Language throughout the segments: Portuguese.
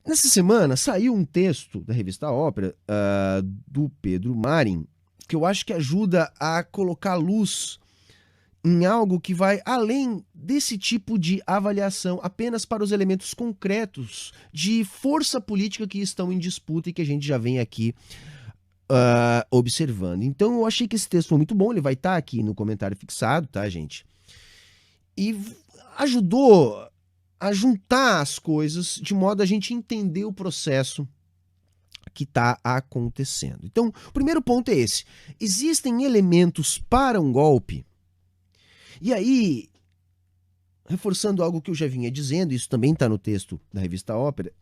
Nessa semana saiu um texto da revista Ópera, do Pedro Marin, que eu acho que ajuda a colocar luz em algo que vai além desse tipo de avaliação, apenas para os elementos concretos de força política que estão em disputa e que a gente já vem aqui observando. Então eu achei que esse texto foi muito bom, ele vai estar aqui no comentário fixado, tá, gente? E ajudou a juntar as coisas de modo a gente entender o processo que está acontecendo. Então, o primeiro ponto é esse. Existem elementos para um golpe. E aí, reforçando algo que eu já vinha dizendo, isso também está no texto da revista Ópera,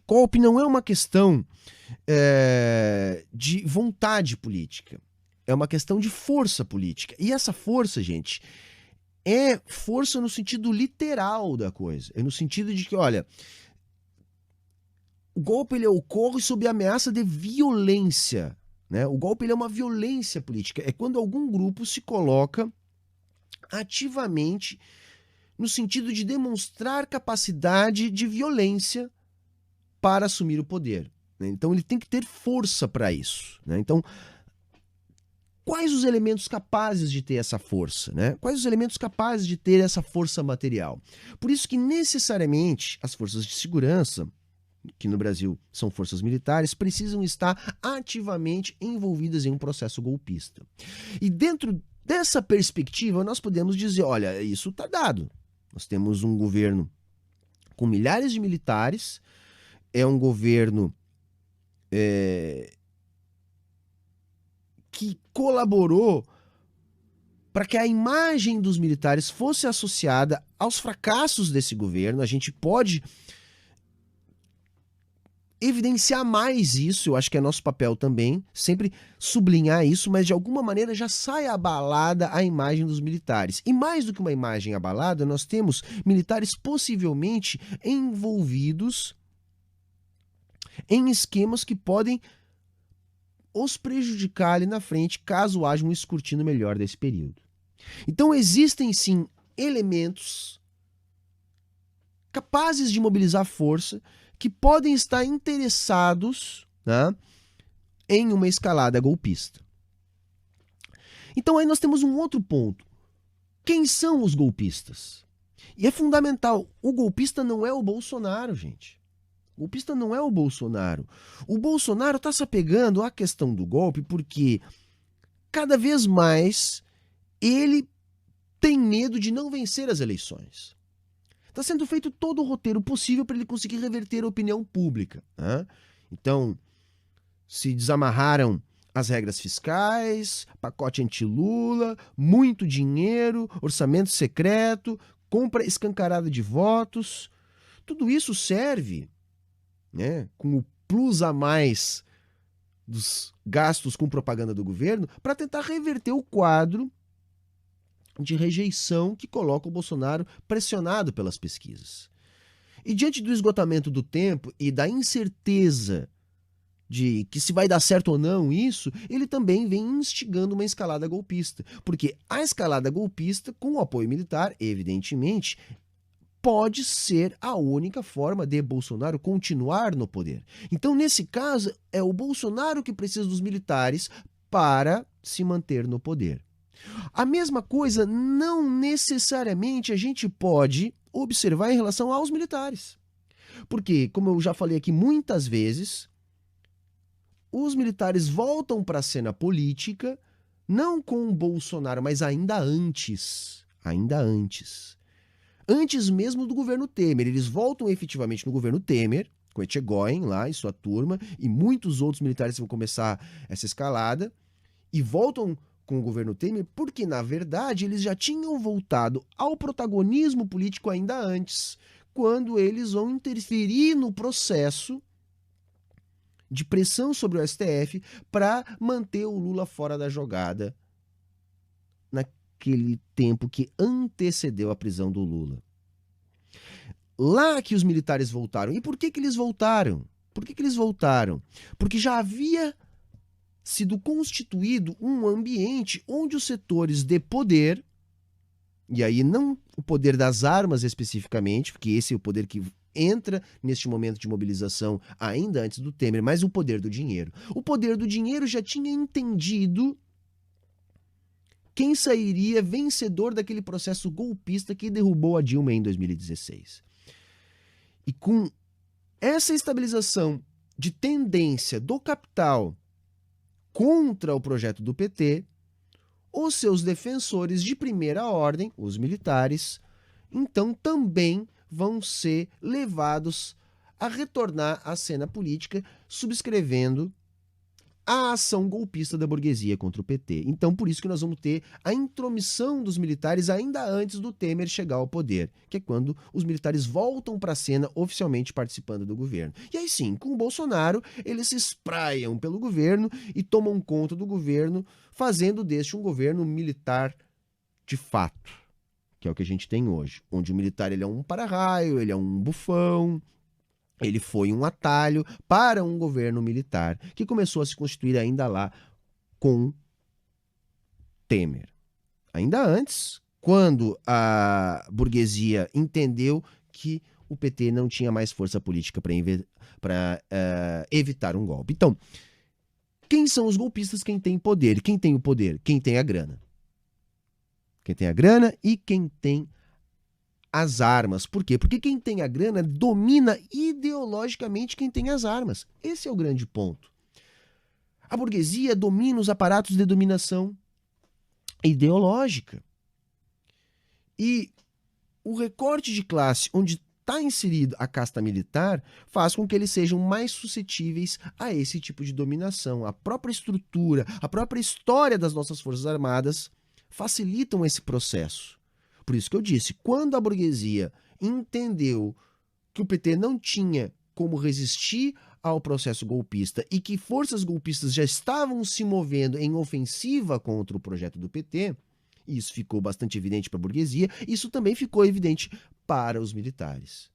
golpe não é uma questão de vontade política. É uma questão de força política. E essa força, gente, é força no sentido literal da coisa. É no sentido de que, olha, o golpe ele ocorre sob ameaça de violência. Né? O golpe ele é uma violência política. É quando algum grupo se coloca ativamente no sentido de demonstrar capacidade de violência para assumir o poder. Né? Então ele tem que ter força para isso. Né? Então, quais os elementos capazes de ter essa força? Né? Quais os elementos capazes de ter essa força material? Por isso que necessariamente as forças de segurança, que no Brasil são forças militares, precisam estar ativamente envolvidas em um processo golpista. E dentro dessa perspectiva, nós podemos dizer, olha, isso está dado. Nós temos um governo com milhares de militares, é um governo que colaborou para que a imagem dos militares fosse associada aos fracassos desse governo. A gente pode evidenciar mais isso, eu acho que é nosso papel também, sempre sublinhar isso, mas de alguma maneira já sai abalada a imagem dos militares. E mais do que uma imagem abalada, nós temos militares possivelmente envolvidos em esquemas que podem os prejudicar ali na frente, caso haja um escrutínio melhor desse período. Então existem sim elementos capazes de mobilizar força que podem estar interessados, né, em uma escalada golpista. Então aí nós temos um outro ponto. Quem são os golpistas? E é fundamental, o golpista não é o Bolsonaro, gente. O golpista não é o Bolsonaro. O Bolsonaro está se apegando à questão do golpe porque cada vez mais ele tem medo de não vencer as eleições. Está sendo feito todo o roteiro possível para ele conseguir reverter a opinião pública. Né? Então, se desamarraram as regras fiscais, pacote anti-Lula, muito dinheiro, orçamento secreto, compra escancarada de votos. Tudo isso serve, né, com o plus a mais dos gastos com propaganda do governo para tentar reverter o quadro de rejeição que coloca o Bolsonaro pressionado pelas pesquisas. E diante do esgotamento do tempo e da incerteza de que se vai dar certo ou não isso, ele também vem instigando uma escalada golpista. Porque a escalada golpista, com o apoio militar, evidentemente, pode ser a única forma de Bolsonaro continuar no poder. Então, nesse caso, é o Bolsonaro que precisa dos militares para se manter no poder. A mesma coisa não necessariamente a gente pode observar em relação aos militares. Porque, como eu já falei aqui muitas vezes, os militares voltam para a cena política não com o Bolsonaro, mas ainda antes. Ainda antes. Antes mesmo do governo Temer. Eles voltam efetivamente no governo Temer, com Etchegóin lá e sua turma, e muitos outros militares vão começar essa escalada, e voltam com o governo Temer, porque, na verdade, eles já tinham voltado ao protagonismo político ainda antes, quando eles vão interferir no processo de pressão sobre o STF para manter o Lula fora da jogada naquele tempo que antecedeu a prisão do Lula. Lá que os militares voltaram. E por que eles voltaram? Por que eles voltaram? Porque já havia sido constituído um ambiente onde os setores de poder, e aí não o poder das armas especificamente, porque esse é o poder que entra neste momento de mobilização ainda antes do Temer, mas o poder do dinheiro. O poder do dinheiro já tinha entendido quem sairia vencedor daquele processo golpista que derrubou a Dilma em 2016. E com essa estabilização de tendência do capital contra o projeto do PT, os seus defensores de primeira ordem, os militares, então também vão ser levados a retornar à cena política, subscrevendo a ação golpista da burguesia contra o PT. Então, por isso que nós vamos ter a intromissão dos militares ainda antes do Temer chegar ao poder, que é quando os militares voltam para a cena oficialmente participando do governo. E aí sim, com o Bolsonaro, eles se espraiam pelo governo e tomam conta do governo, fazendo deste um governo militar de fato, que é o que a gente tem hoje, onde o militar ele é um para-raio, ele é um bufão, ele foi um atalho para um governo militar que começou a se constituir ainda lá com Temer. Ainda antes, quando a burguesia entendeu que o PT não tinha mais força política para evitar um golpe. Então, quem são os golpistas? Quem tem poder? Quem tem o poder? Quem tem a grana? Quem tem a grana e quem tem as armas. Por quê? Porque quem tem a grana domina ideologicamente quem tem as armas. Esse é o grande ponto. A burguesia domina os aparatos de dominação ideológica. E o recorte de classe onde está inserido a casta militar faz com que eles sejam mais suscetíveis a esse tipo de dominação. A própria estrutura, a própria história das nossas Forças Armadas facilitam esse processo. Por isso que eu disse, quando a burguesia entendeu que o PT não tinha como resistir ao processo golpista e que forças golpistas já estavam se movendo em ofensiva contra o projeto do PT, isso ficou bastante evidente para a burguesia, isso também ficou evidente para os militares.